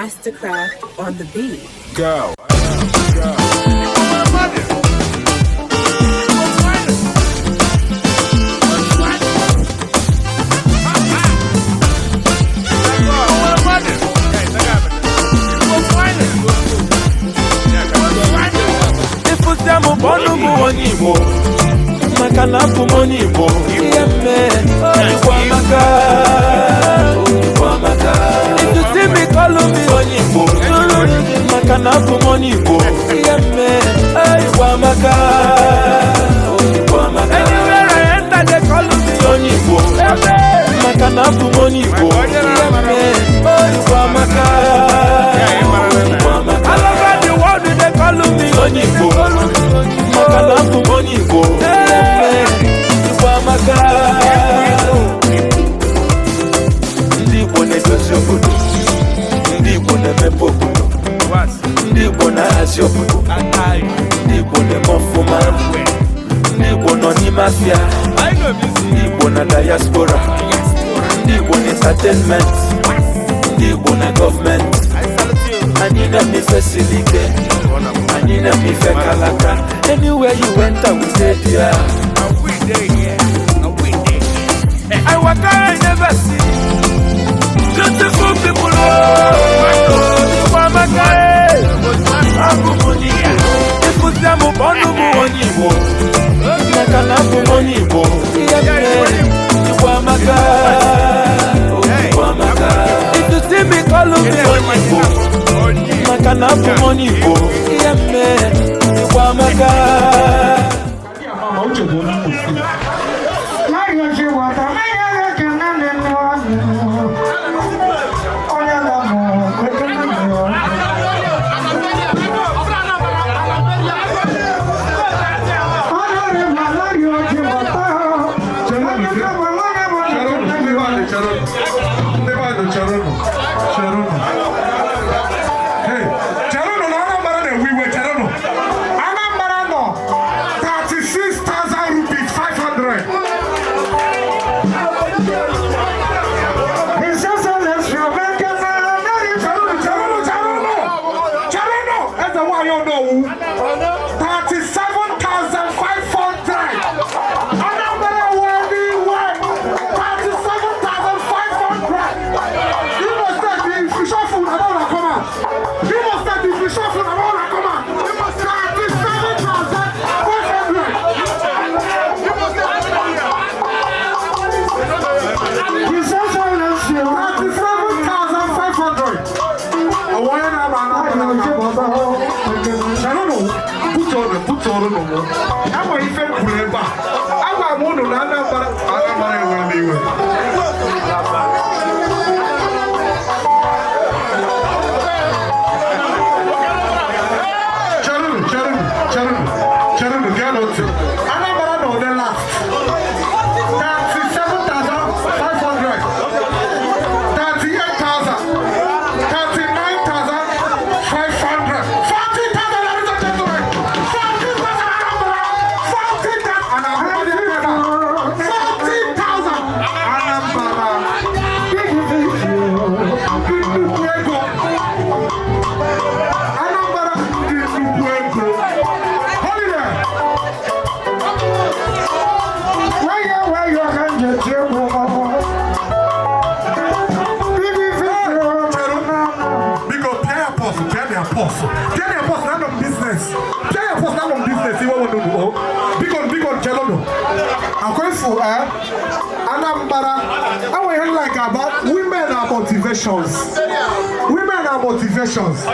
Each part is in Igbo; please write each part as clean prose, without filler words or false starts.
Mastercraft on the beat. Go. Makana kumoni bo yemme Igbo Amaka if you see me call me Onyibo Makana kumoni bo yemme Igbo Amaka anywhere I enter they call me Onyibo Makana kumoni bo yemme Igbo Amaka all over the world they call me Onyibo Makana kumoni bo Amaka ndị Igbo na-edozi obodo ndị Igbo na-emepe obodo ndị Igbo na-ahazi obodo ndị Igbo na-eme ọfụma ndị Igbo nọ n'ime afịa ndị Igbo na diaspora ndị Igbo na entertainment ndị Igbo na gọọmenti anyị na-eme ife siri ike anyị na-eme ife kalaka anywhere you enter we dey there. I walk I never see beautiful people. Oh, Amaka, if you them upon the money, Makana money, Amaka, if you see me call me Makana money, Amaka. Women are motivations.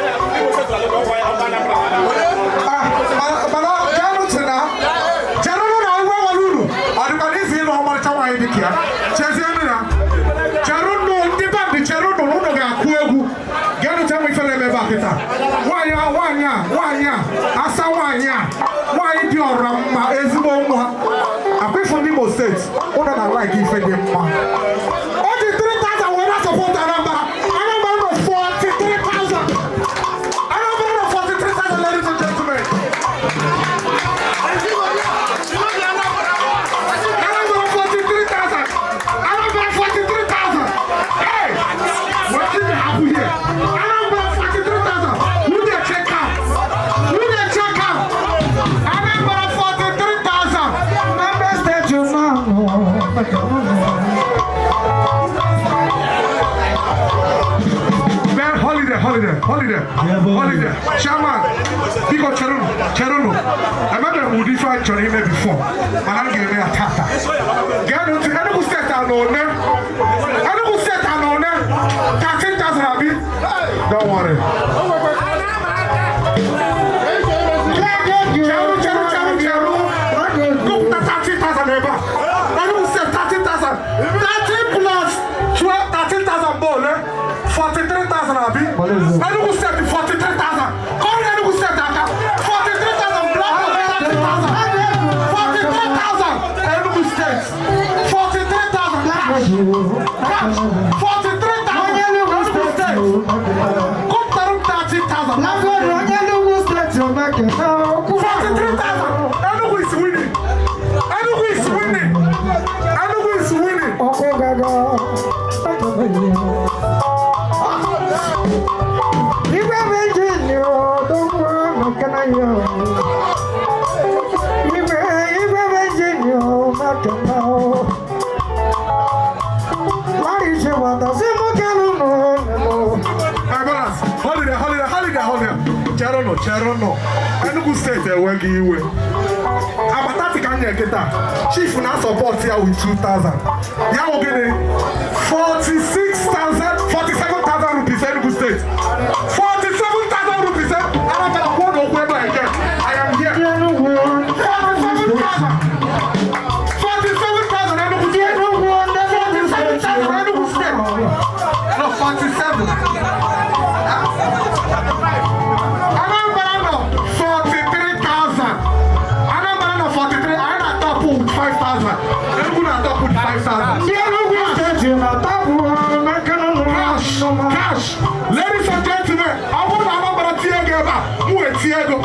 Man, holiday. Chairman, because Cheruno. I remember we defined your name before. And I'm giving me a tata. Get into any who set our own name. Any who set our own name. 13,000 Abi. Don't worry. Cheru. Go put the 13,000 ever. Any who set 13,000. 13 plus 12, 13,000 ball, 43,000 Abi. Any who set the 43,000. Come any who set that 43,000 black 30,000. 43,000. Any who set 43,000 cash. 43,000. Any who set. Come down 30,000. 43,000. Any who is winning. Any who is winning. Any who is winning. Cherono. Enugu State enweghị iwe. Abatati ka nye kịta. Chief na support ya with 2,000. Ya wụ gịnị? 47,000 rupees Enugu State. 47,000 rupees. Anabata kwụọ n'okwu ebe a again. I am here. 47,000. 47,000 Enugu State. 47,000 Enugu State. No, 47. Cash. Ladies and gentlemen, I want to Tiago.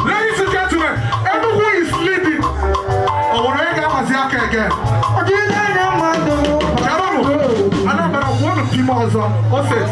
Ladies and gentlemen, everyone is leading. I want to again. I want to keep on. What's it?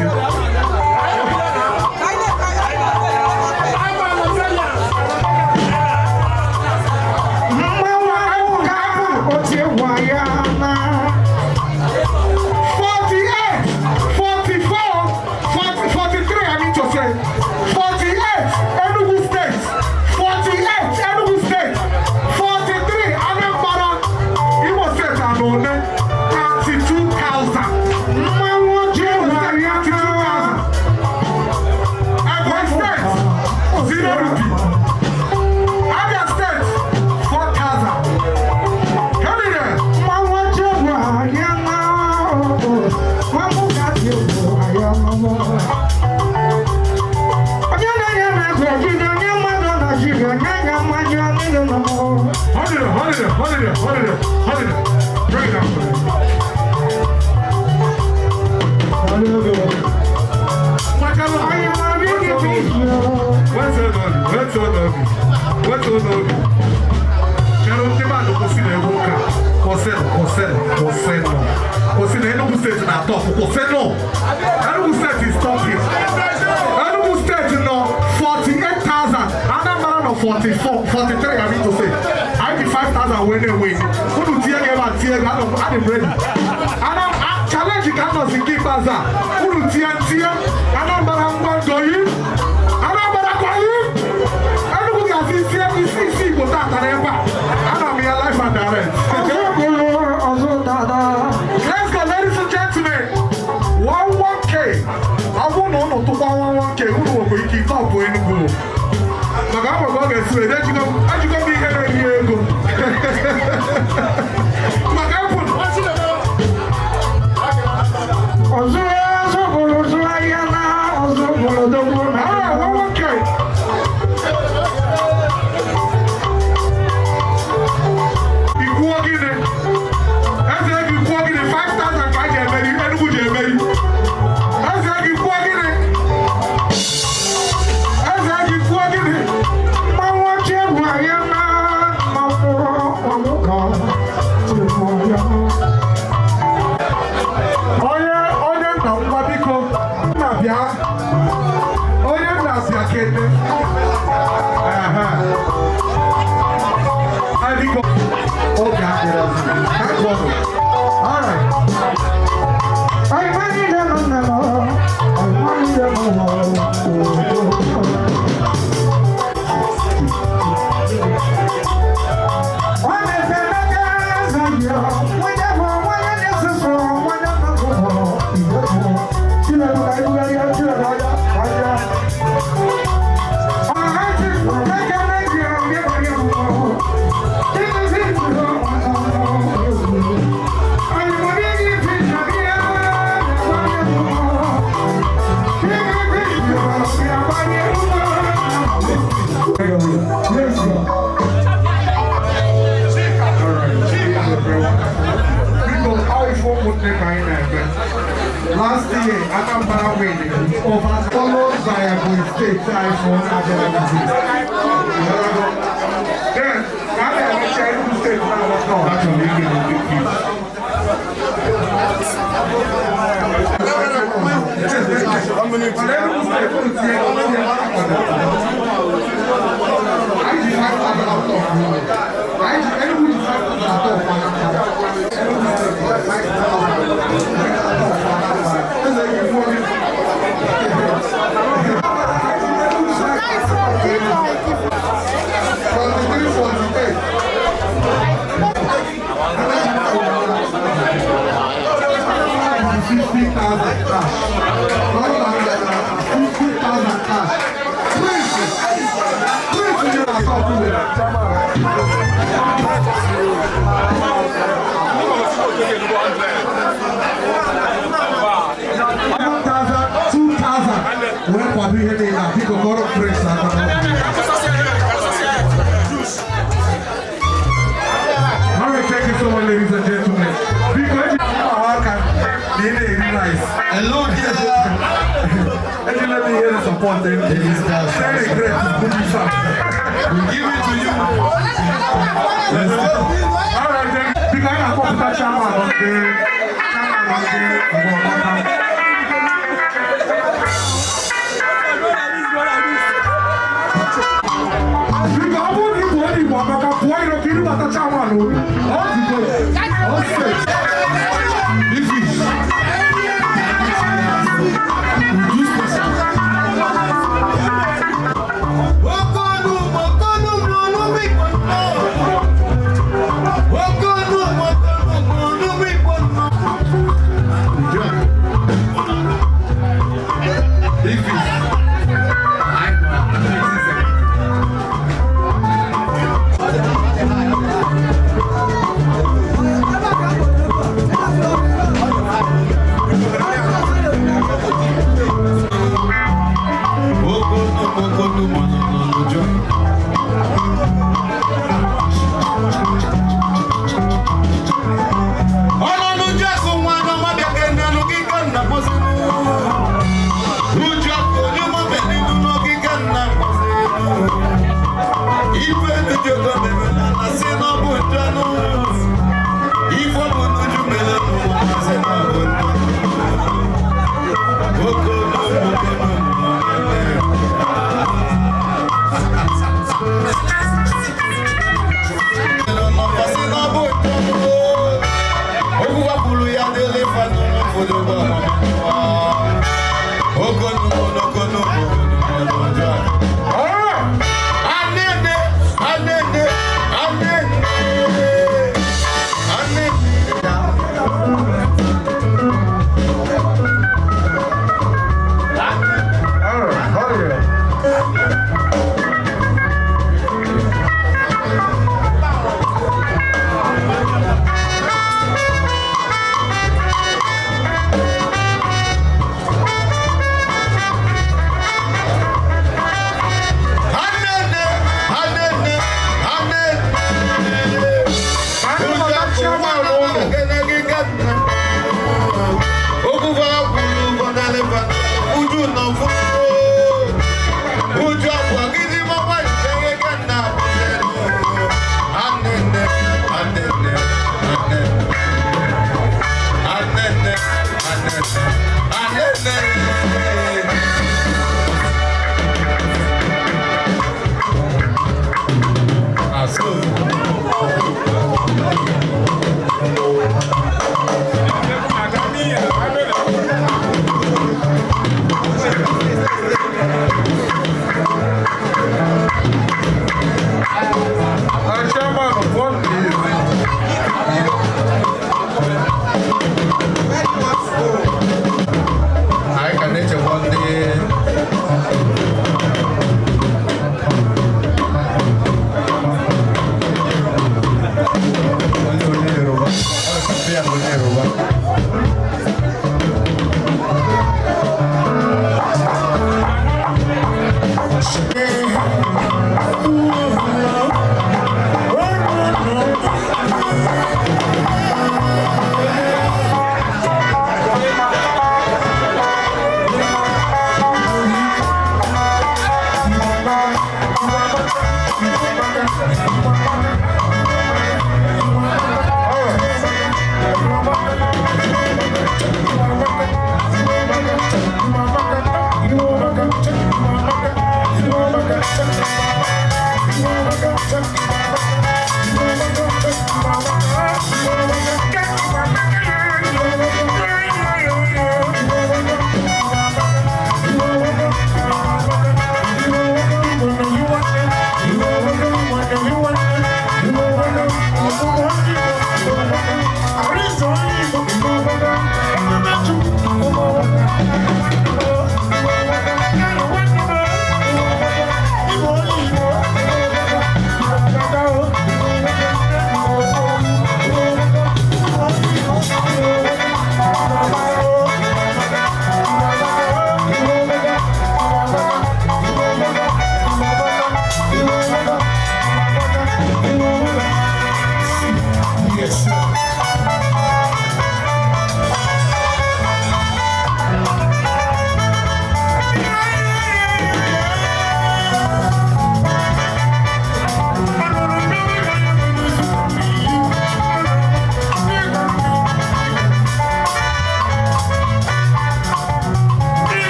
Hold it. Bring it up. What's on? Quero você não Enugu State na top. Você não. Enugu State is top here. Enugu State no 48,000. Anambra no 44, 43. I mean to say. I be 5,000 win. Who do tear game and tear? I'm ready. Challenge the canvas in keep baza. Who do tear? Anambra going. Anambra going. Enugu can see go that never. Anambra your life and direct. Let's go, ladies and gentlemen. 1K. I won't know to 1K. Who will be keep up with Enugu? Magama go get sweet. Then you go be here and here go. Magama. followed by a good state iPhone then, I'm going to share the state now. That's what we're going to do. Ladies and gentlemen, because Amaka, hello dear. And you let me hear the support them. Very great. We give it to you. Let's go. Alright then. Because I'm going to chairman on the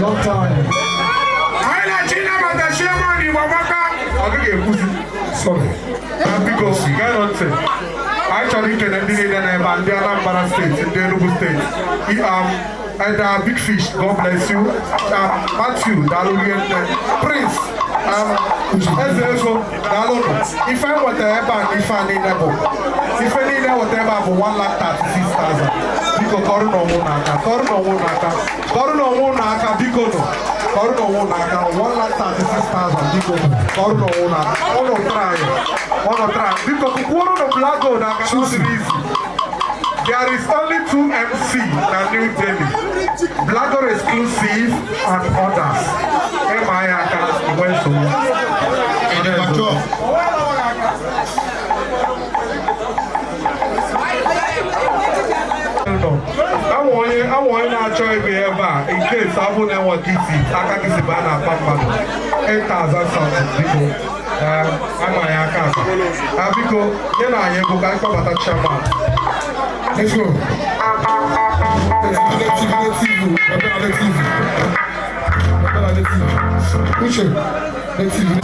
Long time. Sorry. Because you cannot say. Actually, can I be in Anambra State, in the Enugu State? And Big Fish, God bless you. Matthew, Daluyan, Prince, Ezezo, Dalono. If I want to have if I need a book, if I need whatever for 1,36,000, because Corona Wonaka, Corona Wonaka, Corona Wonaka, Bicono, Corona Wonaka, 1,36,000, because Corona Wonaka, on try, because Corona Blago, Naka, easy. There is only 2 MC in New Delhi. Blagger exclusive and others. Amaka went to I want to try to in case I won't know what this is. I can't see Bana Papa 8,000 people. Amaka. Because then I am going to go to Chama. Let's go. Let's go.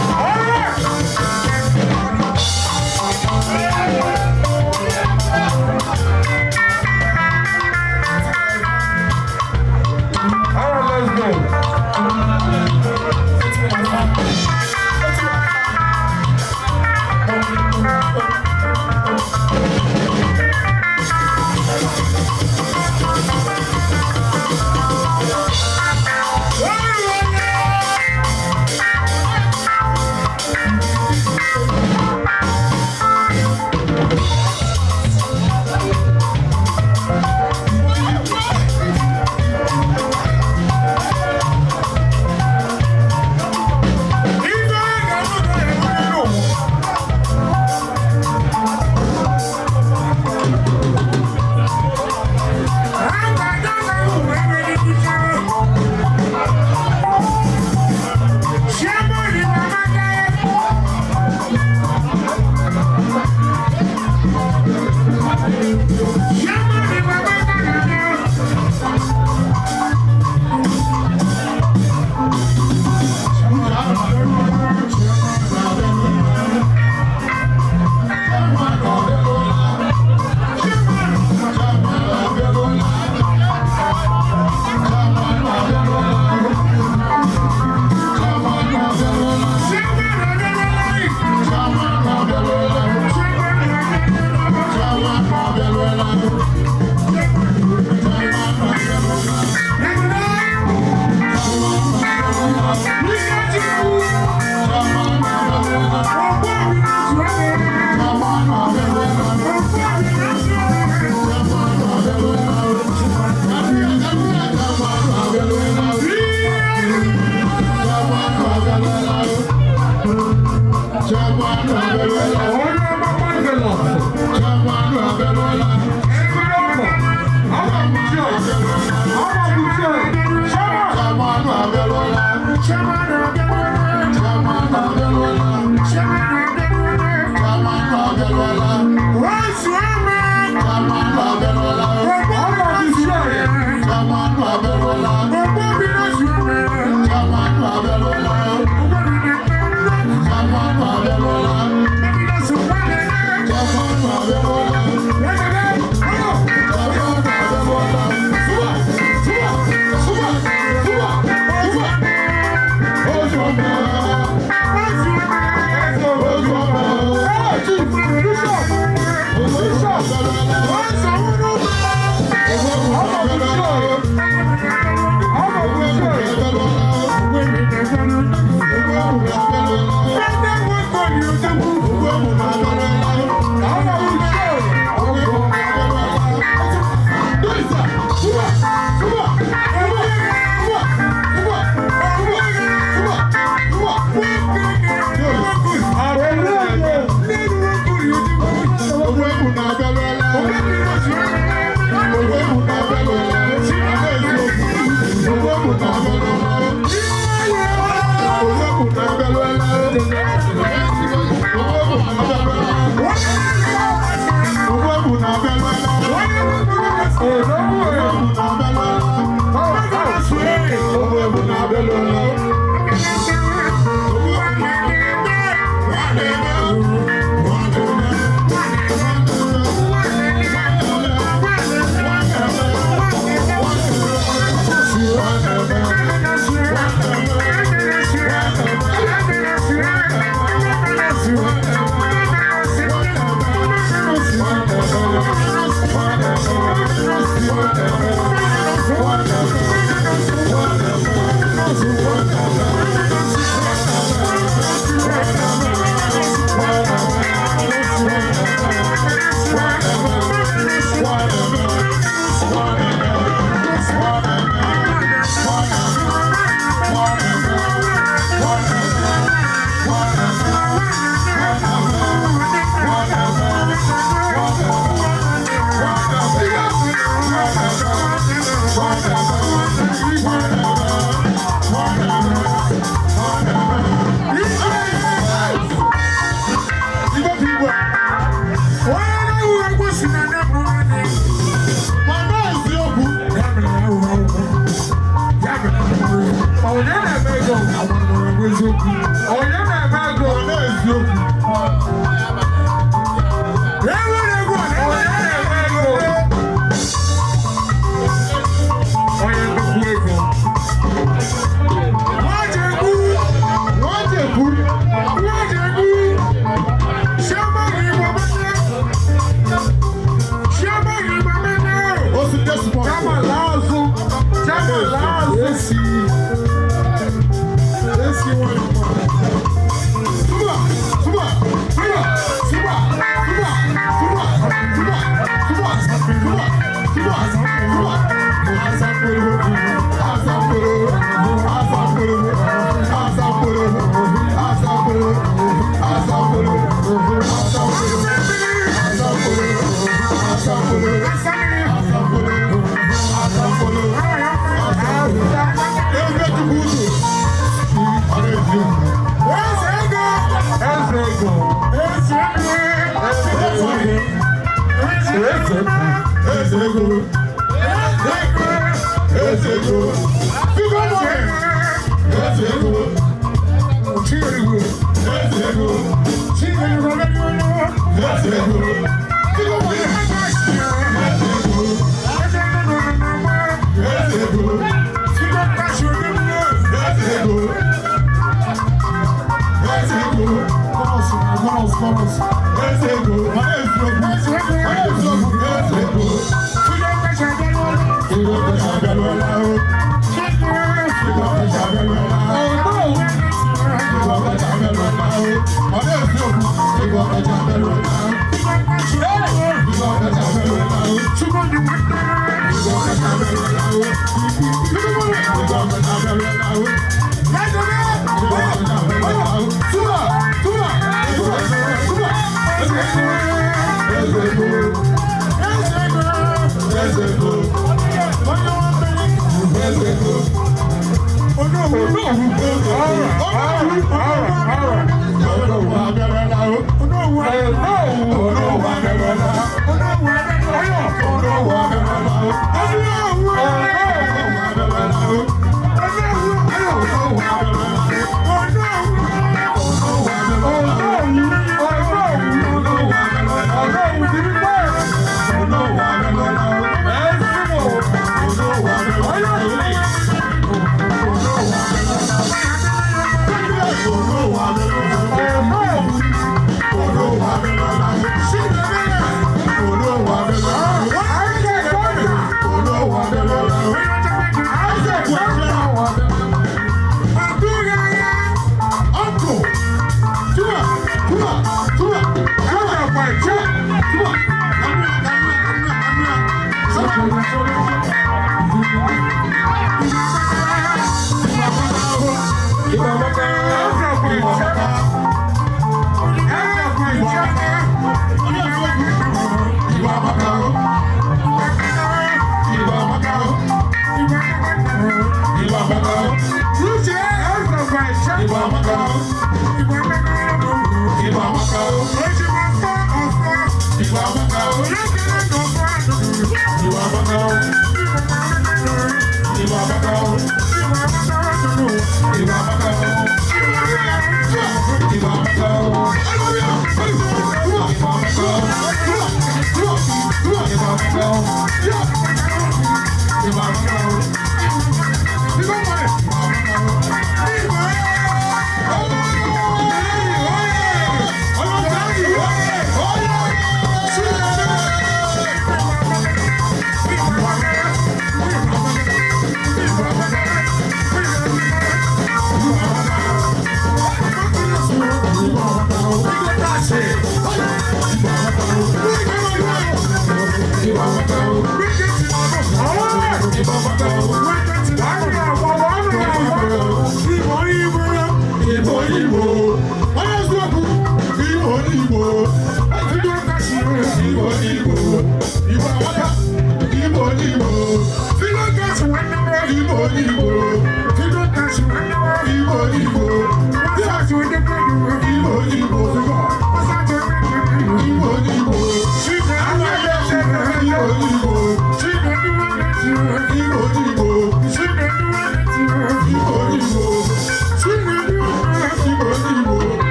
Amaka.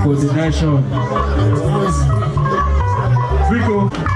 Coordination. Yes. Rico.